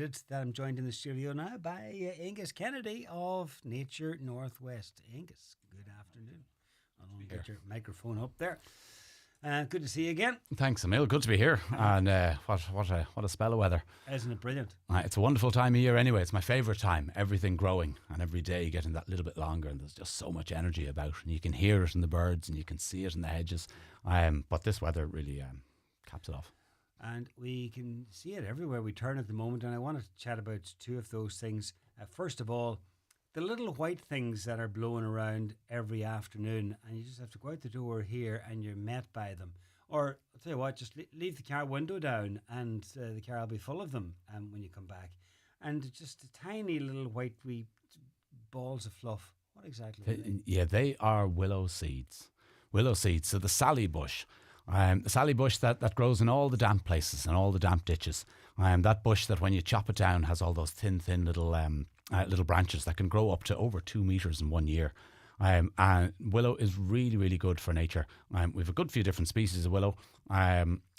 delighted that I'm joined in the studio now by Aengus Kennedy of Nature Northwest. Aengus, good afternoon. I'll get your microphone up there. Good to see you again. Thanks, Emil. Good to be here. And what a spell of weather. Isn't it brilliant? It's a wonderful time of year anyway. It's my favourite time. Everything growing and every day getting that little bit longer, and there's just so much energy about, and you can hear it in the birds and you can see it in the hedges. But this weather really caps it off. And we can see it everywhere we turn at the moment, and I want to chat about two of those things. First of all, the little white things that are blowing around every afternoon, and you just have to go out the door here and you're met by them. Or, I'll tell you what, just leave the car window down and the car will be full of them when you come back. And just tiny little white wee balls of fluff. What exactly are they? Yeah, they are willow seeds. Willow seeds. So the sally bush. The sally bush that grows in all the damp places and all the damp ditches. That bush that when you chop it down has all those thin little branches that can grow up to over 2 meters in 1 year. And willow is really, really good for nature. We have a good few different species of willow.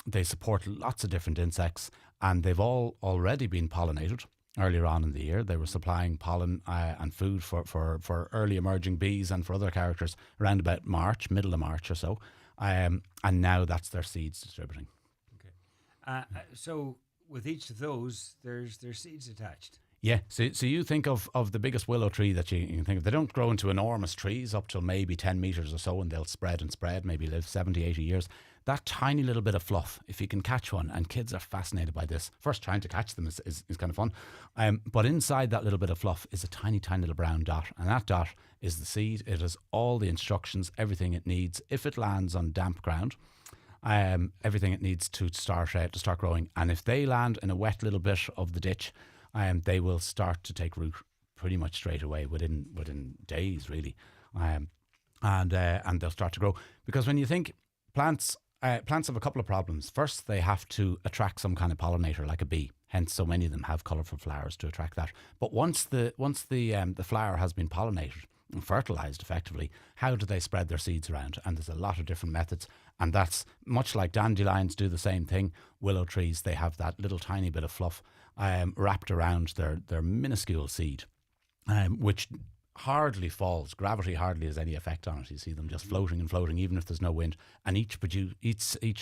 They support lots of different insects, and they've all already been pollinated. Earlier on in the year, they were supplying pollen and food for early emerging bees and for other characters around about March, middle of March or so. And now that's their seeds distributing. Okay. So with each of those, there's seeds attached. Yeah, so you think of the biggest willow tree that you can think of. They don't grow into enormous trees up till maybe 10 metres or so, and they'll spread and spread, maybe live 70, 80 years. That tiny little bit of fluff, if you can catch one, and kids are fascinated by this. First, trying to catch them is kind of fun. But inside that little bit of fluff is a tiny little brown dot, and that dot is the seed. It has all the instructions, everything it needs. If it lands on damp ground, everything it needs to start growing. And if they land in a wet little bit of the ditch, they will start to take root pretty much straight away within days, really, and they'll start to grow. Because when you think plants have a couple of problems. First, they have to attract some kind of pollinator, like a bee. Hence, so many of them have colourful flowers to attract that. But once the flower has been pollinated and fertilised effectively, how do they spread their seeds around? And there's a lot of different methods. And that's much like dandelions do the same thing. Willow trees, they have that little tiny bit of fluff wrapped around their minuscule seed, which hardly falls. Gravity hardly has any effect on it. You see them just floating and floating, even if there's no wind. And each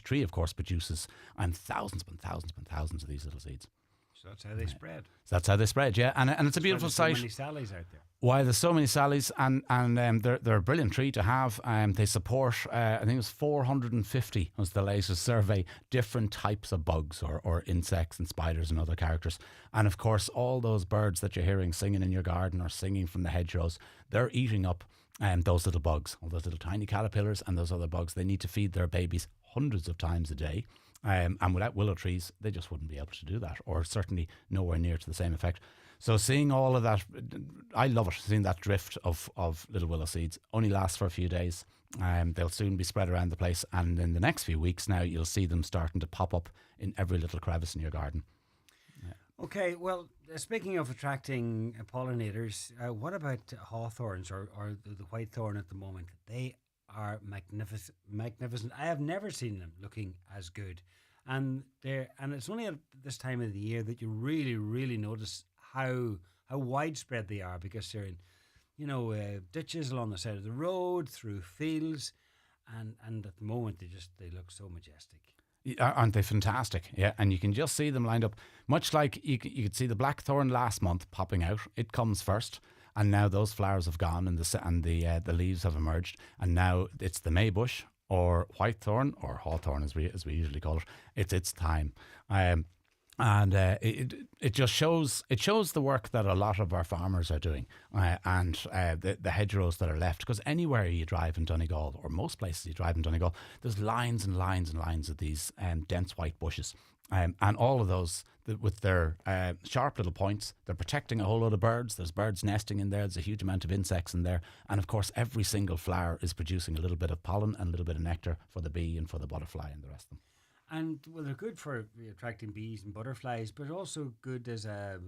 tree, of course, produces thousands and thousands and thousands of these little seeds. So that's how they spread. So that's how they spread, yeah. And it's a beautiful sight. So many sallies out there. Why there's so many sallies, and they're a brilliant tree to have. They support, I think it was 450 was the latest survey, different types of bugs or insects and spiders and other characters. And of course, all those birds that you're hearing singing in your garden or singing from the hedgerows, they're eating up those little bugs, all those little tiny caterpillars and those other bugs. They need to feed their babies hundreds of times a day. And without willow trees, they just wouldn't be able to do that, or certainly nowhere near to the same effect. So seeing all of that, I love it, seeing that drift of little willow seeds. Only lasts for a few days. They'll soon be spread around the place, and in the next few weeks now, you'll see them starting to pop up in every little crevice in your garden. Yeah. Okay, well, speaking of attracting pollinators, what about hawthorns or the whitethorn at the moment? They are magnificent. I have never seen them looking as good. And it's only at this time of the year that you really, really notice how widespread they are, because they're in, ditches along the side of the road, through fields, and at the moment they look so majestic. Aren't they fantastic? Yeah, and you can just see them lined up, much like you could see the blackthorn last month popping out. It comes first, and now those flowers have gone, and the leaves have emerged, and now it's the maybush or whitethorn or hawthorn as we usually call it. It's its time. It just shows the work that a lot of our farmers are doing, and the hedgerows that are left. Because anywhere you drive in Donegal, or most places you drive in Donegal, there's lines and lines and lines of these dense white bushes, and all of those with their sharp little points, they're protecting a whole lot of birds. There's birds nesting in there. There's a huge amount of insects in there, and of course, every single flower is producing a little bit of pollen and a little bit of nectar for the bee and for the butterfly and the rest of them. And well, they're good for attracting bees and butterflies, but also good as a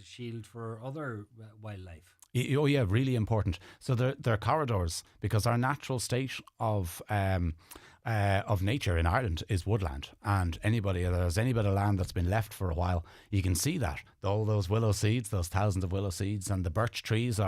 shield for other wildlife. Oh yeah, really important. So they're corridors, because our natural state of of nature in Ireland is woodland, and there's any bit of land that's been left for a while, you can see that all those willow seeds, those thousands of willow seeds, and the birch trees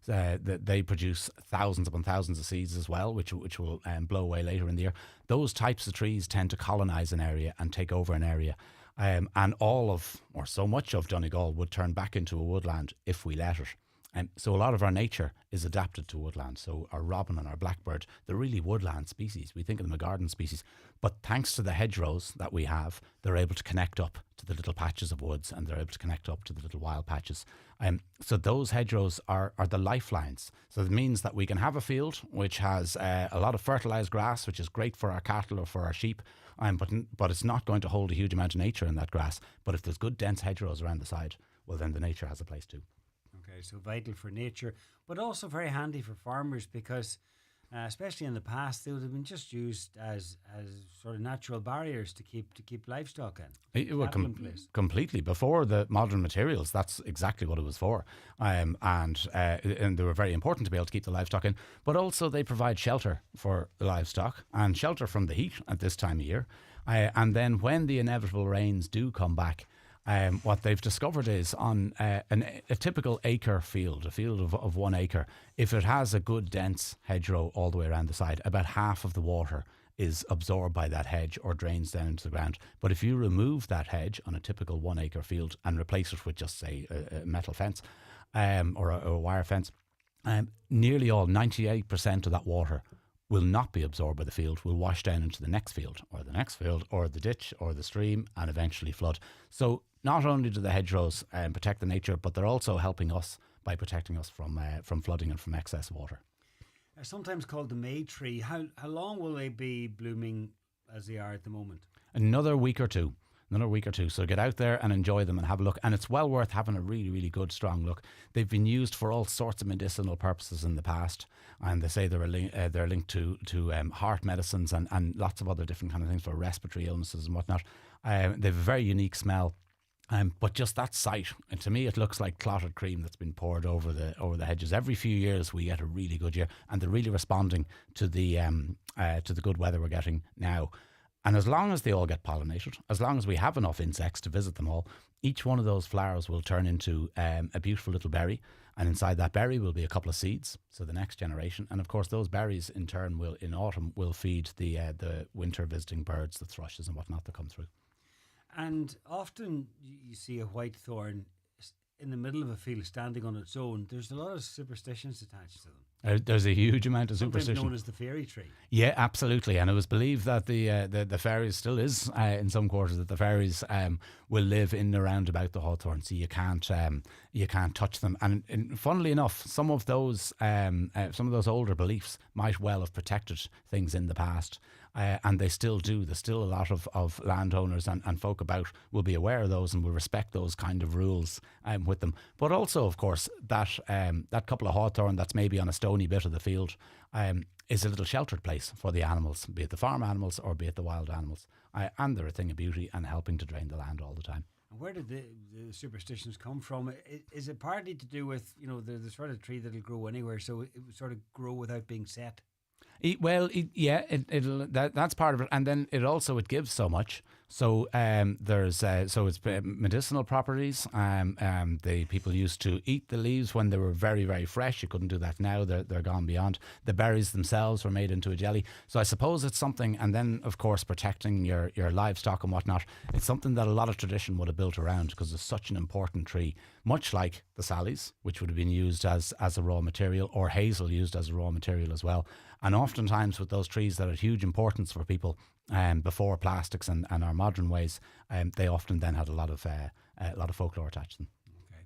they produce thousands upon thousands of seeds as well, which will blow away later in the year. Those types of trees tend to colonise an area and take over an area. And all of, or so much of Donegal would turn back into a woodland if we let it. So a lot of our nature is adapted to woodland. So our robin and our blackbird, they're really woodland species. We think of them as garden species. But thanks to the hedgerows that we have, they're able to connect up to the little patches of woods, and they're able to connect up to the little wild patches. So those hedgerows are the lifelines. So it means that we can have a field which has a lot of fertilised grass, which is great for our cattle or for our sheep. But it's not going to hold a huge amount of nature in that grass. But if there's good dense hedgerows around the side, well, then the nature has a place too. Okay, so vital for nature, but also very handy for farmers because, especially in the past, they would have been just used as sort of natural barriers to keep livestock in. In place. Completely. Before the modern materials, that's exactly what it was for, and they were very important to be able to keep the livestock in. But also they provide shelter for the livestock and shelter from the heat at this time of year. And then when the inevitable rains do come back, what they've discovered is on a typical acre field, a field of 1 acre, if it has a good dense hedgerow all the way around the side, about half of the water is absorbed by that hedge or drains down into the ground. But if you remove that hedge on a typical 1 acre field and replace it with just, say, a metal fence or a wire fence, nearly all, 98% of that water will not be absorbed by the field, will wash down into the next field or the ditch or the stream and eventually flood. So not only do the hedgerows protect the nature, but they're also helping us by protecting us from flooding and from excess water. They're sometimes called the May tree. How long will they be blooming as they are at the moment? Another week or two. So get out there and enjoy them and have a look. And it's well worth having a really, really good, strong look. They've been used for all sorts of medicinal purposes in the past. And they say they're linked to heart medicines and lots of other different kind of things for respiratory illnesses and whatnot. They have a very unique smell. But just that sight, and to me it looks like clotted cream that's been poured over the hedges. Every few years we get a really good year, and they're really responding to the good weather we're getting now. And as long as they all get pollinated, as long as we have enough insects to visit them all, each one of those flowers will turn into a beautiful little berry. And inside that berry will be a couple of seeds, so the next generation. And of course, those berries in turn in autumn will feed the winter visiting birds, the thrushes and whatnot that come through. And often you see a whitethorn in the middle of a field standing on its own. There's a lot of superstitions attached to them. There's a huge amount of superstition. Sometimes known as the fairy tree. Yeah, absolutely. And it was believed that the fairies, still is in some quarters, that the fairies will live in and around about the hawthorn, so you can't touch them. And funnily enough, some of those older beliefs might well have protected things in the past. And they still do. There's still a lot of landowners and folk about will be aware of those and will respect those kind of rules with them. But also, of course, that couple of hawthorn that's maybe on a stony bit of the field is a little sheltered place for the animals, be it the farm animals or be it the wild animals. And they're a thing of beauty and helping to drain the land all the time. And where did the superstitions come from? Is it partly to do with, the sort of tree that'll grow anywhere, so it would sort of grow without being set? That's part of it, and then it gives so much. So it's medicinal properties. The people used to eat the leaves when they were very, very fresh. You couldn't do that now; they're gone beyond. The berries themselves were made into a jelly. So I suppose it's something, and then of course protecting your livestock and whatnot. It's something that a lot of tradition would have built around because it's such an important tree. Much like the sallies, which would have been used as a raw material, or hazel used as a raw material as well. And oftentimes with those trees that are huge importance for people before plastics and our modern ways, they often then had a lot of folklore attached to them. Okay,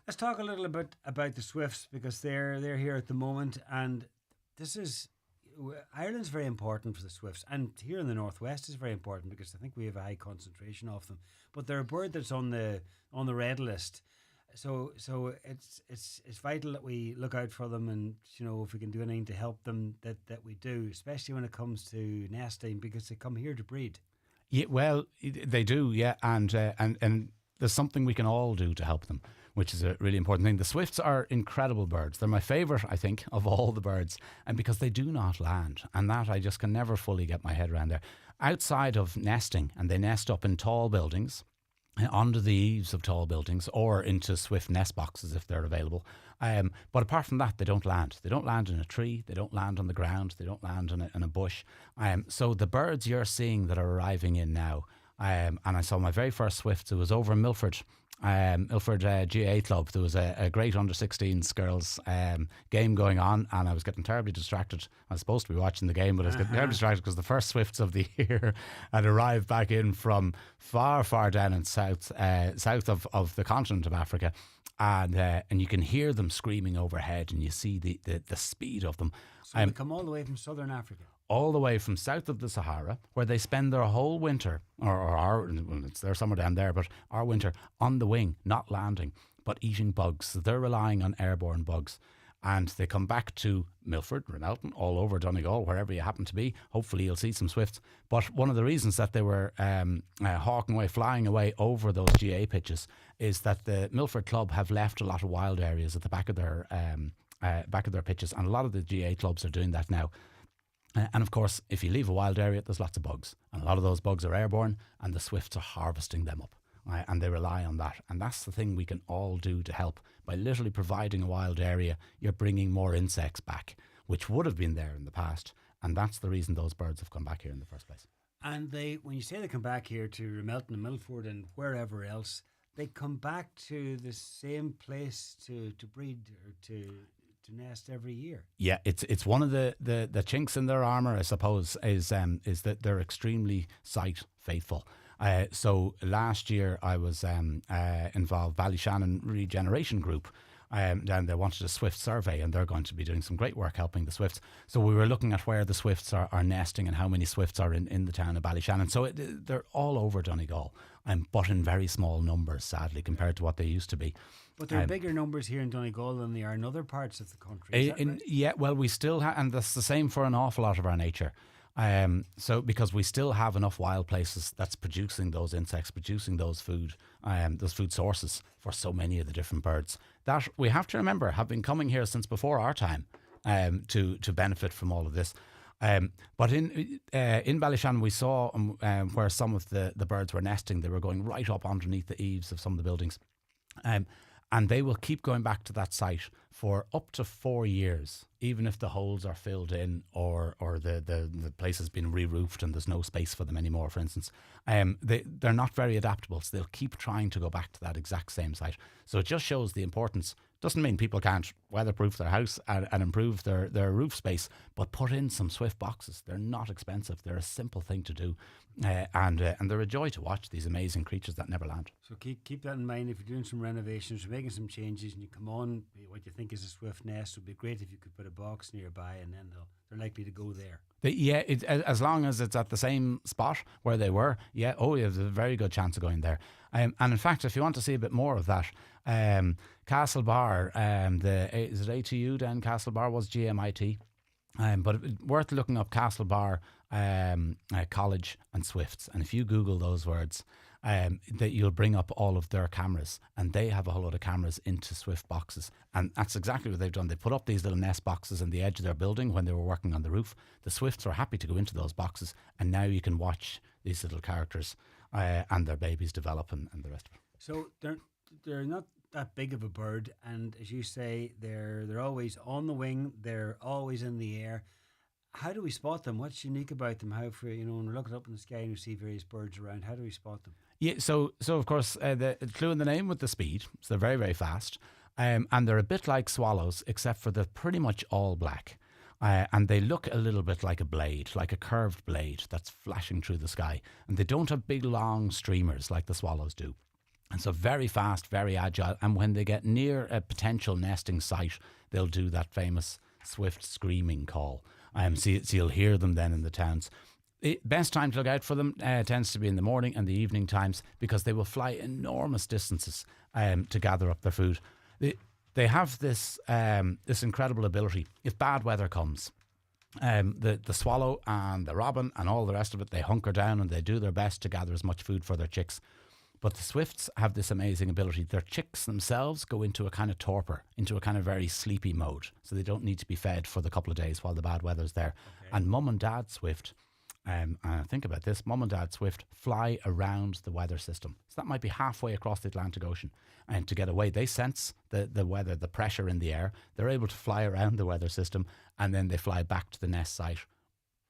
let's talk a little bit about the swifts because they're here at the moment, and Ireland's very important for the swifts, and here in the northwest is very important because I think we have a high concentration of them. But they're a bird that's on the red list. So it's vital that we look out for them, and if we can do anything to help them, that we do, especially when it comes to nesting, because they come here to breed. Yeah, well, they do, yeah, and there's something we can all do to help them, which is a really important thing. The swifts are incredible birds. They're my favourite, I think, of all the birds, and because they do not land, and that I just can never fully get my head around there. Outside of nesting, and they nest up in tall buildings, under the eaves of tall buildings, or into swift nest boxes if they're available. But apart from that, they don't land. They don't land in a tree. They don't land on the ground. They don't land in a bush. So the birds you're seeing that are arriving in now, and I saw my very first swifts, it was over in Milford. GA Club. There was a great under-16s girls game going on, and I was getting terribly distracted. I was supposed to be watching the game, but I was getting terribly distracted because the first swifts of the year had arrived back in from far, far down in south of the continent of Africa, and you can hear them screaming overhead, and you see the speed of them. So they come all the way from southern Africa. All the way from south of the Sahara, where they spend their whole winter, they're somewhere down there, but our winter on the wing, not landing, but eating bugs. So they're relying on airborne bugs. And they come back to Milford, Remelton, all over Donegal, wherever you happen to be. Hopefully you'll see some swifts. But one of the reasons that they were hawking away, flying away over those GA pitches is that the Milford Club have left a lot of wild areas at the back of their pitches. And a lot of the GA clubs are doing that now. And of course, if you leave a wild area, there's lots of bugs. And a lot of those bugs are airborne, and the swifts are harvesting them up. And they rely on that. And that's the thing we can all do to help. By literally providing a wild area, you're bringing more insects back, which would have been there in the past. And that's the reason those birds have come back here in the first place. And when you say they come back here to Remelton and Milford and wherever else, they come back to the same place to breed or to nest every year. Yeah, it's one of the chinks in their armour, I suppose, is that they're extremely site faithful. So last year I was involved, Ballyshannon Regeneration Group, and they wanted a swift survey, and they're going to be doing some great work helping the swifts. So we were looking at where the swifts are nesting and how many swifts are in the town of Ballyshannon. So they're all over Donegal, but in very small numbers, sadly, compared to what they used to be. But there are bigger numbers here in Donegal than they are in other parts of the country. Is that right? Yeah, well, we still have, and that's the same for an awful lot of our nature. So because we still have enough wild places that's producing those insects, producing those food sources for so many of the different birds that we have to remember have been coming here since before our time to benefit from all of this. But in Ballyshannon, we saw where some of the birds were nesting. They were going right up underneath the eaves of some of the buildings. And they will keep going back to that site for up to 4 years, even if the holes are filled in or the place has been re-roofed and there's no space for them anymore, for instance. They're not very adaptable, so they'll keep trying to go back to that exact same site. So it just shows the importance. Doesn't mean people can't weatherproof their house and improve their roof space, but put in some swift boxes. They're not expensive. They're a simple thing to do. And they're a joy to watch, these amazing creatures that never land. So keep that in mind if you're doing some renovations, you're making some changes, and you come on what you think is a swift nest. It would be great if you could put a box nearby, and then they're likely to go there. As long as it's at the same spot where they were, there's a very good chance of going there. And in fact, if you want to see a bit more of that, Castlebar, is it ATU then? Castlebar was GMIT. But worth looking up Castlebar College and Swifts, and if you Google those words, that you'll bring up all of their cameras, and they have a whole lot of cameras into Swift boxes, and that's exactly what they've done. They put up these little nest boxes on the edge of their building when they were working on the roof. The Swifts are happy to go into those boxes, and now you can watch these little characters and their babies develop and the rest of it. So they're not that big of a bird, and as you say, they're always on the wing, they're always in the air. How do we spot them? What's unique about them? How, for when we're looking up in the sky and we see various birds around, how do we spot them? Yeah, so of course the clue in the name with the speed. So they're very, very fast, and they're a bit like swallows, except for they're pretty much all black, and they look a little bit like a blade, like a curved blade that's flashing through the sky, and they don't have big long streamers like the swallows do. And so very fast, very agile, and when they get near a potential nesting site, they'll do that famous swift screaming call. So you'll hear them then in the towns. The best time to look out for them tends to be in the morning and the evening times, because they will fly enormous distances to gather up their food. They have this incredible ability. If bad weather comes, the swallow and the robin and all the rest of it, they hunker down and they do their best to gather as much food for their chicks. But the swifts have this amazing ability. Their chicks themselves go into a kind of torpor, into a kind of very sleepy mode. So they don't need to be fed for the couple of days while the bad weather's there. Okay. And mum and dad swift, think about this, mum and dad swift fly around the weather system. So that might be halfway across the Atlantic Ocean. And to get away, they sense the weather, the pressure in the air. They're able to fly around the weather system, and then they fly back to the nest site,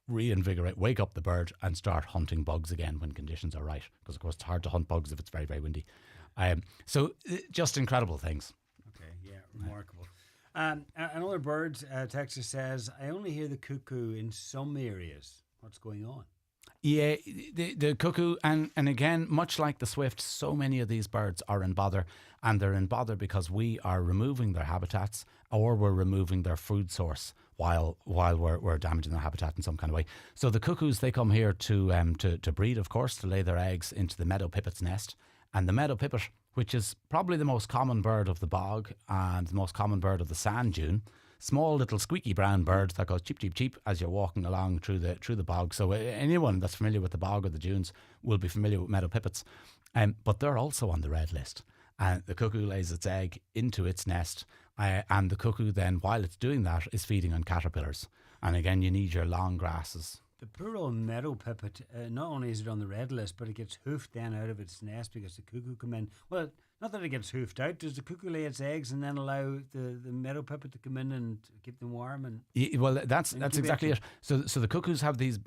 reinvigorate, wake up the bird, and start hunting bugs again when conditions are right. Because, of course, it's hard to hunt bugs if it's very, very windy. So just incredible things. Okay, yeah, remarkable. Another bird, Texas says, I only hear the cuckoo in some areas. What's going on? Yeah, the cuckoo, and again, much like the swift, so many of these birds are in bother, and they're in bother because we are removing their habitats, or we're removing their food source while we're damaging their habitat in some kind of way. So the cuckoos, they come here to breed, of course, to lay their eggs into the meadow pipit's nest. And the meadow pipit, which is probably the most common bird of the bog and the most common bird of the sand dune, small little squeaky brown bird that goes cheep cheep cheep as you're walking along through the bog. So anyone that's familiar with the bog or the dunes will be familiar with meadow pipits. But they're also on the red list. And the cuckoo lays its egg into its nest, and the cuckoo then, while it's doing that, is feeding on caterpillars. And again, you need your long grasses. The poor old meadow pipit, not only is it on the red list, but it gets hoofed then out of its nest because the cuckoo come in. Well, not that it gets hoofed out. Does the cuckoo lay its eggs and then allow the meadow pipit to come in and keep them warm? And well, that's exactly it. So the cuckoos have these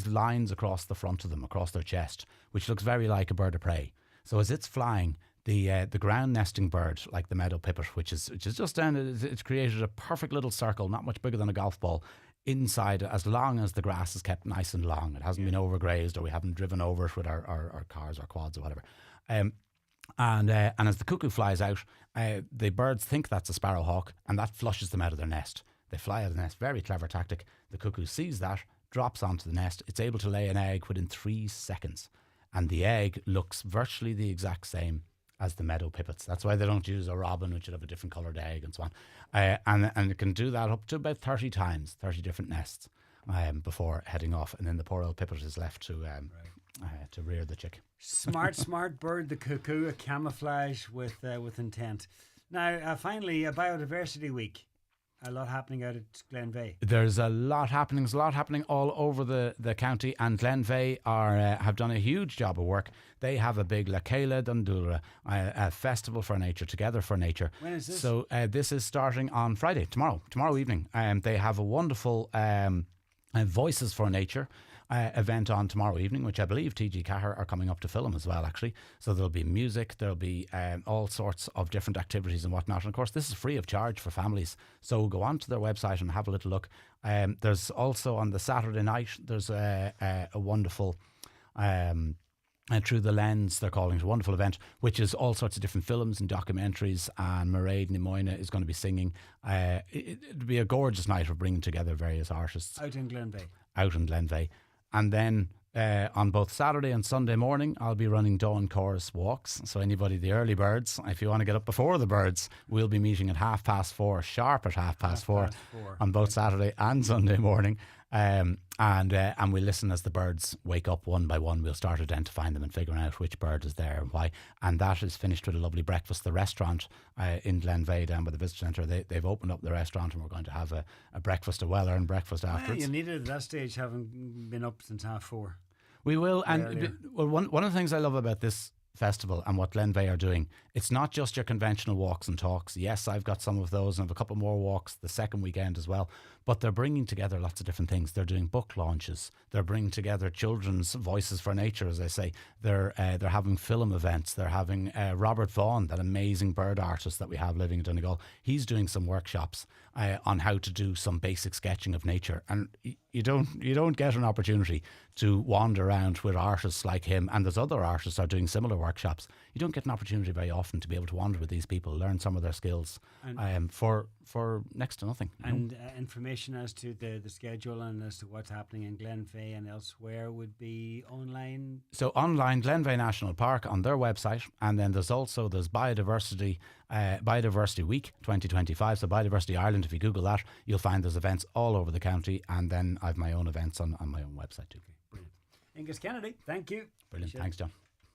lines across the front of them, across their chest, which looks very like a bird of prey. So as it's flying, the ground nesting bird, like the meadow pipit, which is just down, it's created a perfect little circle, not much bigger than a golf ball, inside, as long as the grass is kept nice and long. It hasn't been overgrazed, or we haven't driven over it with our cars or quads or whatever. And as the cuckoo flies out, the birds think that's a sparrowhawk, and that flushes them out of their nest. They fly out of the nest. Very clever tactic. The cuckoo sees that, drops onto the nest. It's able to lay an egg within 3 seconds. And the egg looks virtually the exact same as the meadow pipits. That's why they don't use a robin, which would have a different coloured egg and so on. And it can do that up to about 30 times, 30 different nests before heading off. And then the poor old pipit is left to rear the chick. Smart bird, the cuckoo, a camouflage with intent. Now, finally, a biodiversity week. A lot happening out at Glenveigh. There's a lot happening. There's a lot happening all over the county, and Glenveigh have done a huge job of work. They have a big La Céile Dundura, a festival for nature, Together for Nature. When is this? So this is starting on Friday, tomorrow evening. They have a wonderful Voices for Nature event on tomorrow evening, which I believe TG Cahir are coming up to film as well, actually. So there'll be music, there'll be all sorts of different activities and whatnot. And of course, this is free of charge for families. So go on to their website and have a little look. There's also on the Saturday night, there's a wonderful Through the Lens, they're calling it, a wonderful event, which is all sorts of different films and documentaries, and Mairead Nimoyna is going to be singing. It'll be a gorgeous night of bringing together various artists. Out in Glenveigh. And then on both Saturday and Sunday morning, I'll be running dawn chorus walks. So anybody, the early birds, if you want to get up before the birds, we'll be meeting at 4:30, sharp at 4:30 on both Saturday and Sunday morning. And we listen as the birds wake up one by one. We'll start identifying them and figuring out which bird is there and why. And that is finished with a lovely breakfast. The restaurant in Glenveigh down by the visitor centre, they've opened up the restaurant, and we're going to have a breakfast, a well-earned breakfast afterwards. You need it at that stage, having been up since 4:30. We will. And one of the things I love about this festival and what Glenveigh are doing, it's not just your conventional walks and talks. Yes, I've got some of those, and I have a couple more walks the second weekend as well, but they're bringing together lots of different things. They're doing book launches, they're bringing together children's Voices for Nature, as I say. They're having film events. They're having Robert Vaughan, that amazing bird artist that we have living in Donegal. He's doing some workshops on how to do some basic sketching of nature, and you don't get an opportunity to wander around with artists like him, and there's other artists are doing similar workshops. You don't get an opportunity very often to be able to wander with these people, learn some of their skills for next to nothing. And information as to the schedule and as to what's happening in Glenveigh and elsewhere would be online. So online, Glenveigh National Park on their website, and then there's Biodiversity Week 2025. So Biodiversity Ireland, if you Google that, you'll find there's events all over the county, and then I have my own events on my own website too. Okay, brilliant. Aengus Kennedy, thank you. Brilliant, thanks John.